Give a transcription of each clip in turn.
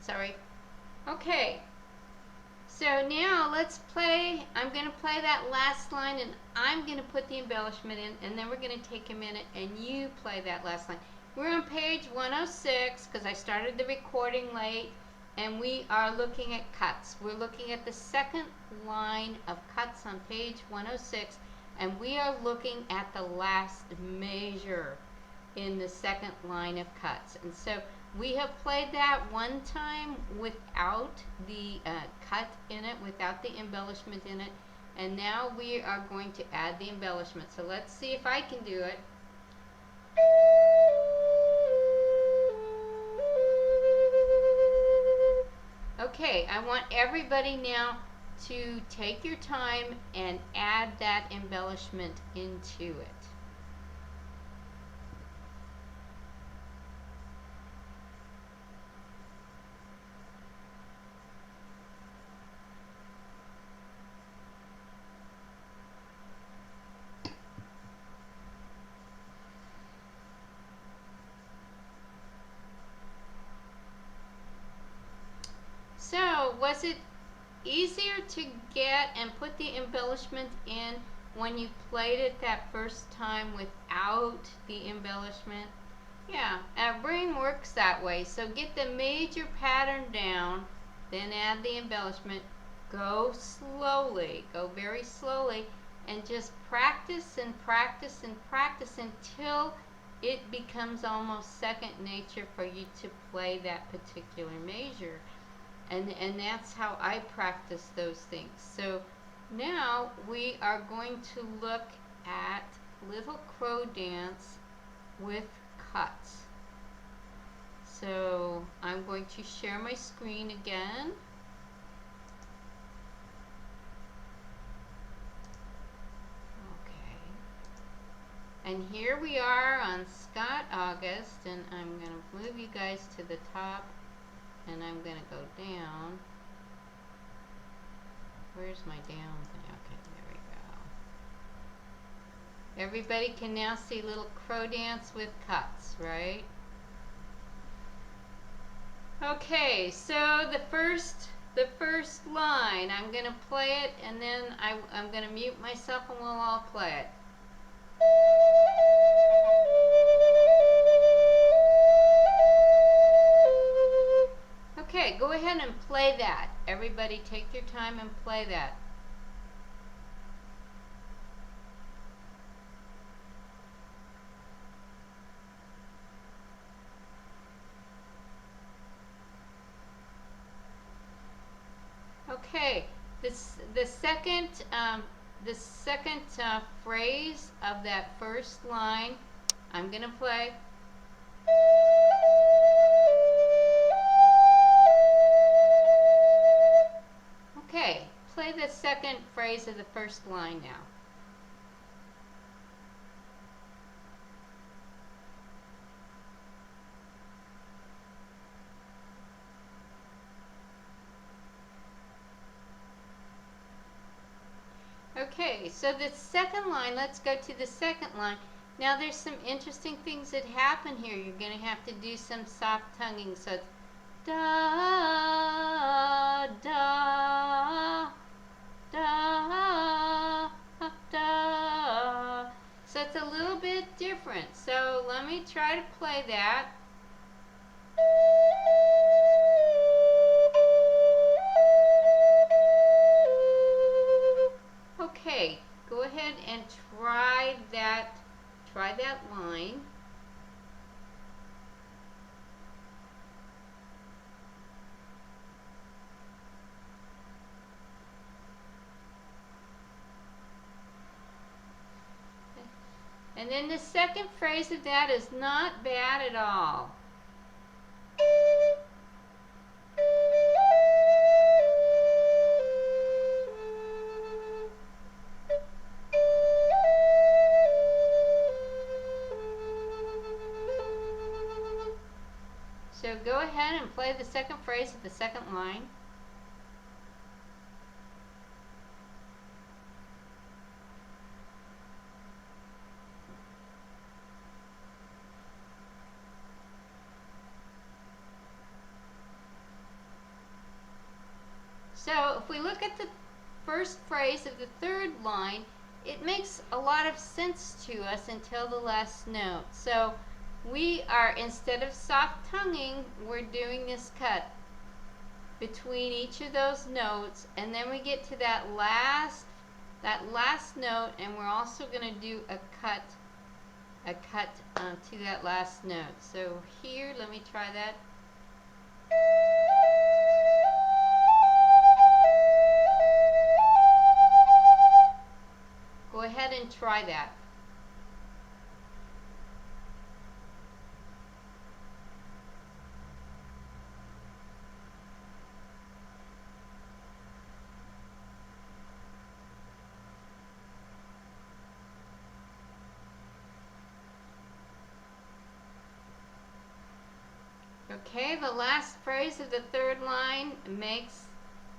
Sorry. Okay. So now let's play. I'm going to play that last line and I'm going to put the embellishment in, and then we're going to take a minute and you play that last line. We're on page 106 because I started the recording late, and we are looking at cuts. We're looking at the second line of cuts on page 106, and we are looking at the last measure in the second line of cuts. And so we have played that one time without the cut in it, without the embellishment in it, and now we are going to add the embellishment. So let's see if I can do it. Okay, I want everybody now to take your time and add that embellishment into it. So, was it easier to get and put the embellishment in when you played it that first time without the embellishment? Yeah, our brain works that way. So get the major pattern down, then add the embellishment. Go slowly, go very slowly, and just practice and practice and practice until it becomes almost second nature for you to play that particular measure. And that's how I practice those things. So now we are going to look at Little Crow Dance with cuts. So I'm going to share my screen again. Okay. And here we are on Scott August, and I'm going to move you guys to the top. And I'm going to go down. Where's my down thing? Okay, there we go. Everybody can now see Little Crow Dance with cuts, right? Okay, so the first line, I'm going to play it, and then I'm going to mute myself and we'll all play it. Okay, go ahead and play that. Everybody take your time and play that. Okay, the second phrase of that first line, I'm going to play. Okay, play the second phrase of the first line now. Okay, so the second line, let's go to the second line. Now there's some interesting things that happen here. You're going to have to do some soft tonguing. So it's da, da, da, da. So it's a little bit different. So let me try to play that. Okay, go ahead and try that line. And then the second phrase of that is not bad at all. So go ahead and play the second phrase of the second line. So if we look at the first phrase of the third line, it makes a lot of sense to us until the last note. So we are, instead of soft tonguing, we're doing this cut between each of those notes, and then we get to that last note, and we're also going to do a cut to that last note. So here, let me try that. Go ahead and try that. Okay, the last phrase of the third line makes,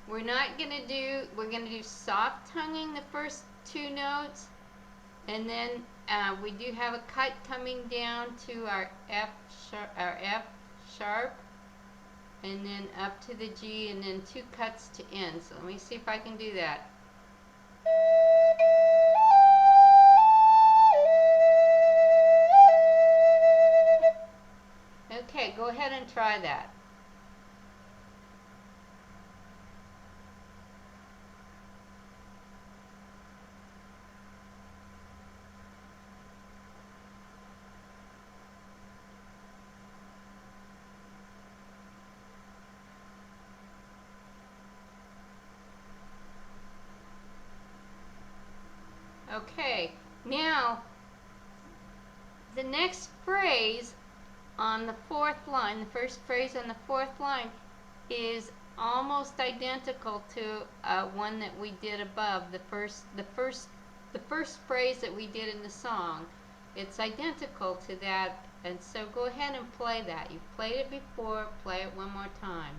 we're going to do soft tonguing the first two notes, and then we do have a cut coming down to our F sharp, and then up to the G, and then two cuts to N. So let me see if I can do that. Okay, go ahead and try that. Okay, now the next phrase on the fourth line, the first phrase on the fourth line, is almost identical to one that we did above. The first phrase that we did in the song. It's identical to that, and so go ahead and play that. You've played it before, play it one more time.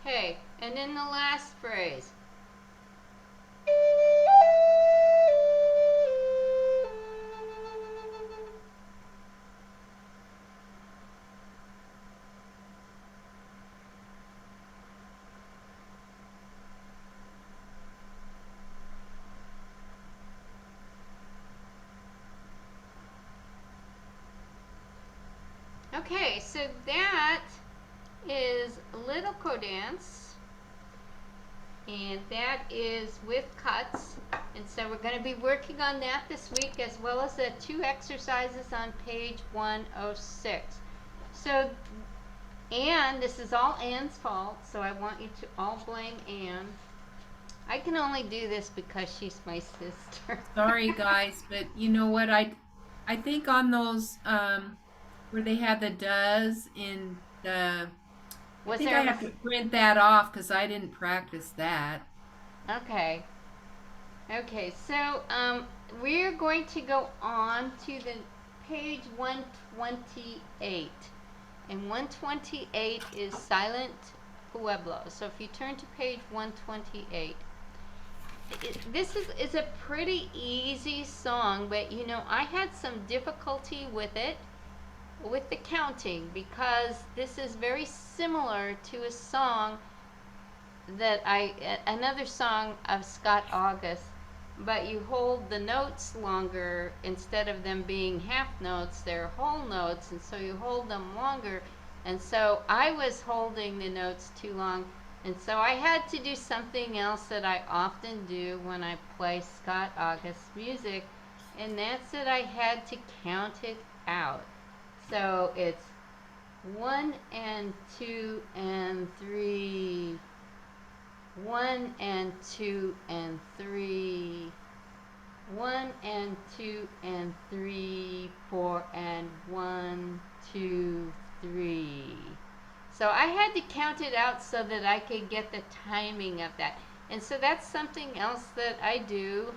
Okay, and then the last phrase. Okay, so that is Little Dance, and that is with cuts, and so we're going to be working on that this week, as well as the two exercises on page 106. So, Anne, this is all Anne's fault, so I want you to all blame Anne. I can only do this because she's my sister. Sorry, guys, but you know what? I think on those where they had the does in the, I Was think there I a have to print that off because I didn't practice that. Okay. Okay, so we're going to go on to the page 128. And 128 is Silent Pueblo. So if you turn to page 128, this is a pretty easy song, but you know, I had some difficulty with it, with the counting, because this is very similar to a song that another song of Scott August, but you hold the notes longer. Instead of them being half notes, they're whole notes, and so you hold them longer. And so I was holding the notes too long, and so I had to do something else that I often do when I play Scott August music, and that's that I had to count it out. So it's 1 and 2 and 3, 1 and 2 and 3, 1 and 2 and 3, 4 and 1, 2, 3. So I had to count it out so that I could get the timing of that. And so that's something else that I do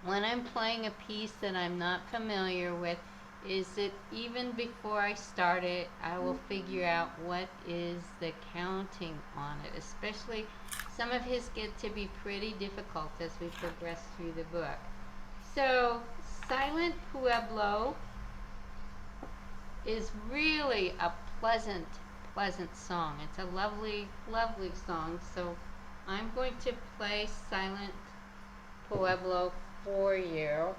when I'm playing a piece that I'm not familiar with, is that even before I start it, I will figure out what is the counting on it. Especially some of his get to be pretty difficult as we progress through the book. So, Silent Pueblo is really a pleasant, pleasant song. It's a lovely, lovely song. So, I'm going to play Silent Pueblo for you.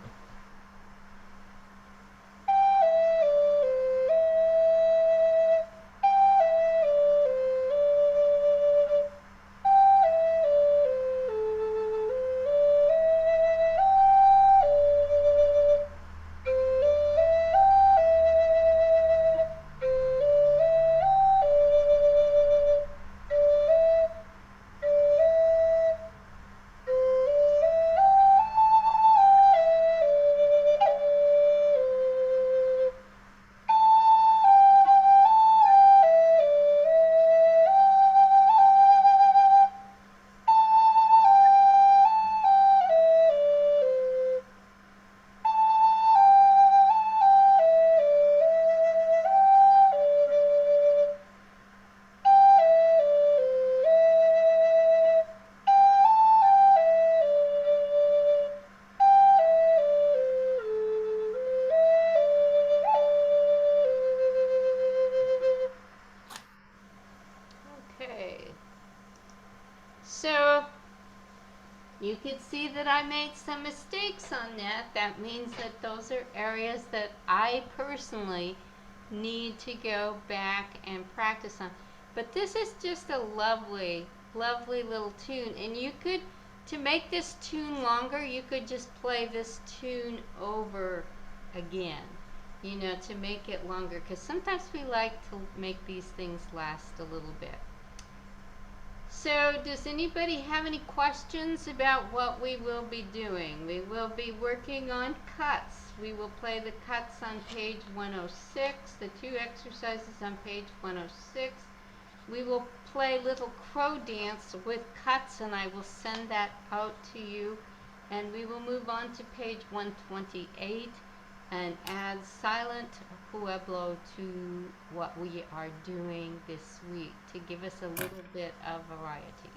Okay. So you can see that I made some mistakes on that. That means that those are areas that I personally need to go back and practice on. But this is just a lovely, lovely little tune. And you could, to make this tune longer, you could just play this tune over again, you know, to make it longer. Because sometimes we like to make these things last a little bit. So, does anybody have any questions about what we will be doing? We will be working on cuts. We will play the cuts on page 106, the 2 exercises on page 106. We will play Little Crow Dance with cuts, and I will send that out to you. And we will move on to page 128 and add Silent Pueblo to what we are doing this week to give us a little bit of variety.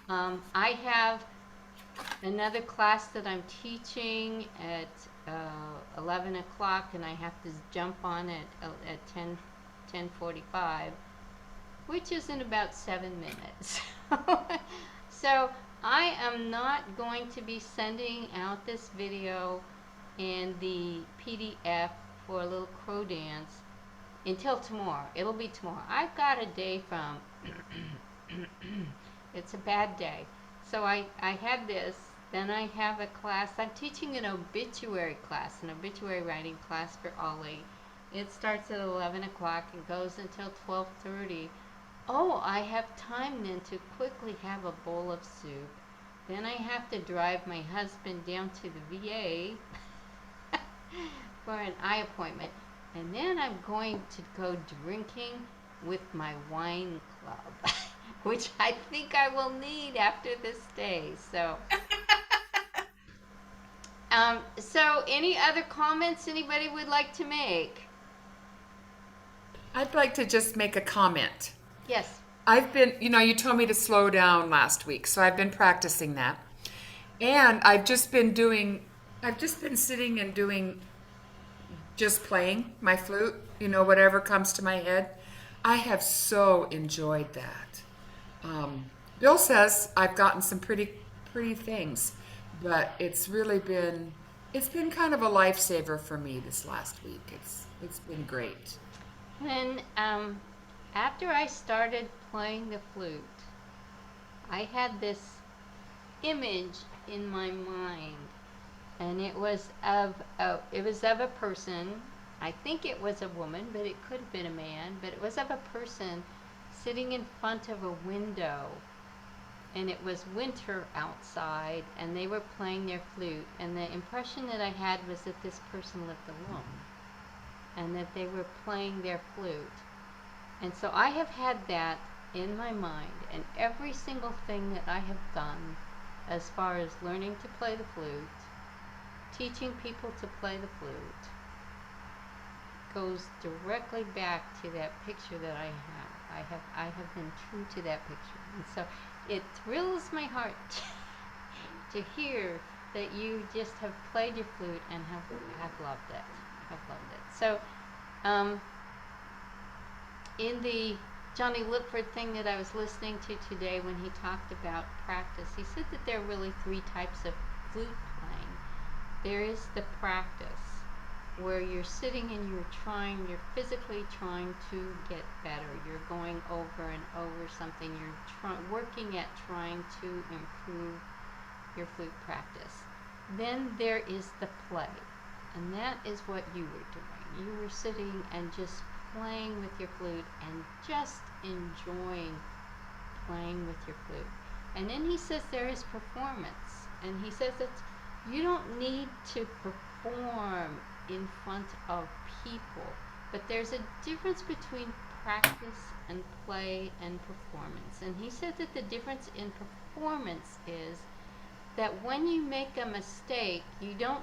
I have another class that I'm teaching at 11 o'clock, and I have to jump on it at 10:45, which is in about 7 minutes. So I am not going to be sending out this video and the PDF for a Little Crow Dance until tomorrow. It'll be tomorrow. I've got a day from it's a bad day. So I had this, then I have a class. I'm teaching an obituary class, an obituary writing class for Ollie. It starts at 11 o'clock and goes until 12:30. Oh, I have time then to quickly have a bowl of soup. Then I have to drive my husband down to the VA for an eye appointment. And then I'm going to go drinking with my wine club, which I think I will need after this day. So any other comments anybody would like to make? I'd like to just make a comment. Yes. I've been, you told me to slow down last week, so I've been practicing that. And I've just been sitting and just playing my flute, whatever comes to my head. I have so enjoyed that. Bill says I've gotten some pretty things, but it's been kind of a lifesaver for me this last week. It's been great. When after I started playing the flute, I had this image in my mind, and it was of a person. I think it was a woman, but it could have been a man. But it was of a person sitting in front of a window, and it was winter outside, and they were playing their flute. And the impression that I had was that this person lived alone, and that they were playing their flute. And so I have had that in my mind, and every single thing that I have done as far as learning to play the flute, teaching people to play the flute, goes directly back to that picture that I have. I have been true to that picture, and so it thrills my heart to hear that you just have played your flute and have loved it. Have loved it. So, in the Johnny Lipford thing that I was listening to today, when he talked about practice, he said that there are really three types of flute playing. There is the practice, where you're sitting and you're physically trying to get better. You're going over and over something. You're working at trying to improve your flute practice. Then there is the play, and that is what you were doing. You were sitting and just playing with your flute and just enjoying playing with your flute. And then he says there is performance, and he says that you don't need to perform in front of people, but there's a difference between practice and play and performance. And he said that the difference in performance is that when you make a mistake, you don't,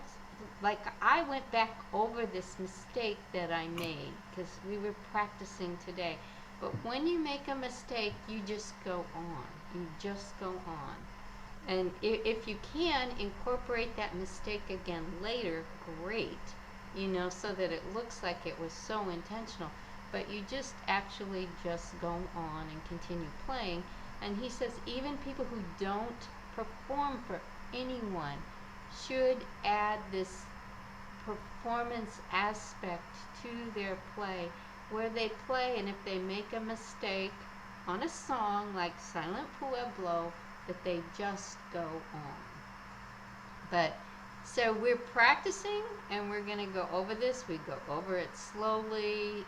like I went back over this mistake that I made because we were practicing today. But when you make a mistake, you just go on. You just go on. And if you can incorporate that mistake again later, great. So that it looks like it was so intentional. But you just actually just go on and continue playing. And he says even people who don't perform for anyone should add this performance aspect to their play, where they play, and if they make a mistake on a song like Silent Pueblo, that they just go on. But so we're practicing, and we're going to go over this. We go over it slowly.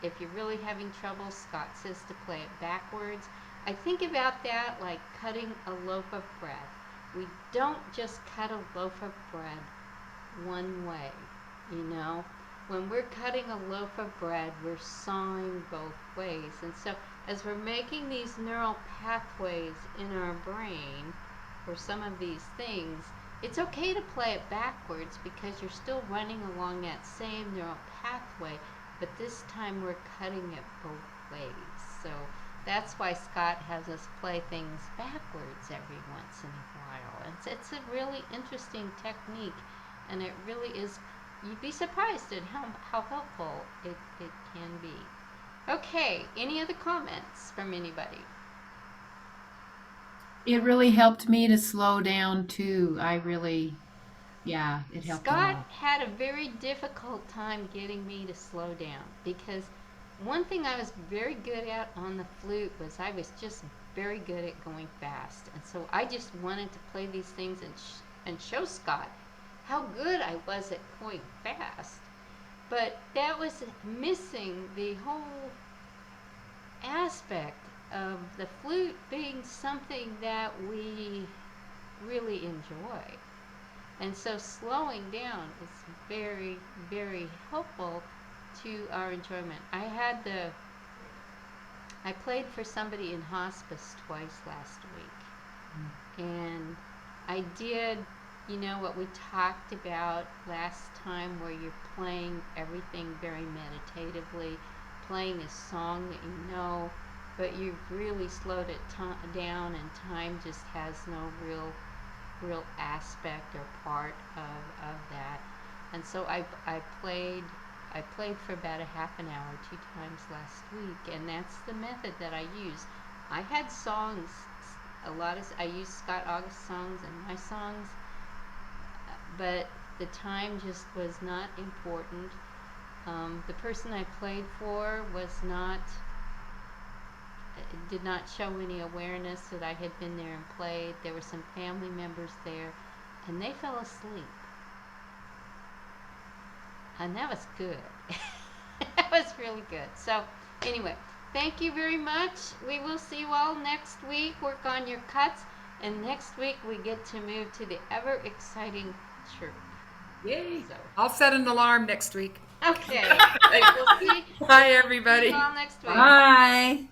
If you're really having trouble, Scott says to play it backwards. I think about that like cutting a loaf of bread. We don't just cut a loaf of bread one way, When we're cutting a loaf of bread, we're sawing both ways. And so as we're making these neural pathways in our brain for some of these things, it's okay to play it backwards because you're still running along that same neural pathway, but this time we're cutting it both ways. So that's why Scott has us play things backwards every once in a while. It's a really interesting technique, and it really is. You'd be surprised at how helpful it can be. Okay, any other comments from anybody? It really helped me to slow down too. It helped a Scott lot. had a very difficult time getting me to slow down because one thing I was very good at on the flute was I was just very good at going fast. And so I just wanted to play these things and show Scott how good I was at going fast. But that was missing the whole aspect of the flute being something that we really enjoy. And so slowing down is very, very helpful to our enjoyment. I played for somebody in hospice twice last week. And I did, what we talked about last time, where you're playing everything very meditatively, playing a song that you know, but you've really slowed it down, and time just has no real aspect or part of that. And so I played for about a half an hour 2 times last week, and that's the method that I use. I had songs, I used Scott August songs and my songs, but the time just was not important. The person I played for did not show any awareness that I had been there and played. There were some family members there, and they fell asleep. And that was good. That was really good. So anyway, thank you very much. We will see you all next week. Work on your cuts. And next week we get to move to the ever exciting chirp. Yay. So I'll set an alarm next week. Okay. We'll see Bye, everybody. you all next week. Bye.